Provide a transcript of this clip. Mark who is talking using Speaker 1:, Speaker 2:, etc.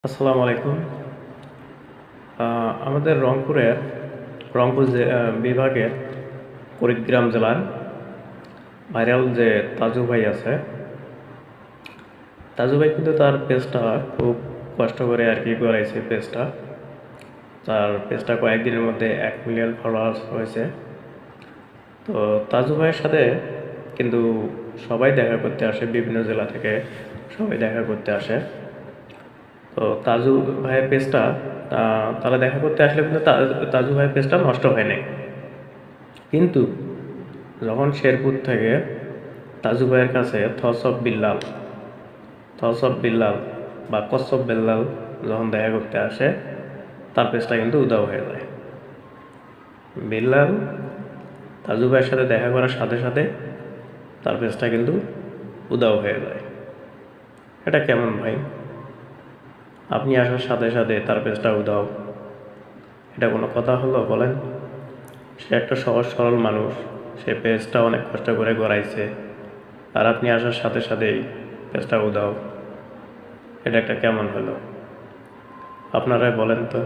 Speaker 1: আসসালামু আলাইকুম। আমাদের রংপুর বিভাগের কুড়িগ্রাম জেলার ভাইরাল যে তাজু ভাই আছে, তাজু ভাই কিন্তু তার পেজটা খুব কষ্ট করে আর কি গড়াইছে। তার পেজটা কয়েকদিনের মধ্যে 1 মিলিয়ন ফলোয়ার্স হয়েছে। তো তাজু ভাইয়ের সাথে কিন্তু সবাই দেখা করতে আসে, বিভিন্ন জেলা থেকে সবাই দেখা করতে আসে। তো তাজু ভাইয়ের পেজটা তারা দেখা করতে আসলে কিন্তু তাজু ভাইয়ের পেজটা নষ্ট হয় নাই। কিন্তু যখন শেরপুর থেকে তাজু ভাইয়ের কাছে থস অফ বিল্লাল বা কচ্ছপ বিল্লাল যখন দেখা করতে আসে, তার পেজটা কিন্তু উধাও হয়ে যায়। বিল্লাল তাজু ভাইয়ের সাথে দেখা করার সাথে সাথে তার পেজটা কিন্তু উধাও হয়ে যায়। এটা কেমন ভাই? আপনি আসার সাথে সাথে তার পেজটা উধাও, এটা কোনো কথা হলো বলেন? সে একটা সহজ সরল মানুষ, সে পেজটা অনেক কষ্ট করে গড়াইছে, আর আপনি আসার সাথে সাথেই পেজটা উধাও, এটা একটা কেমন হলো? আপনারাই বলেন তো।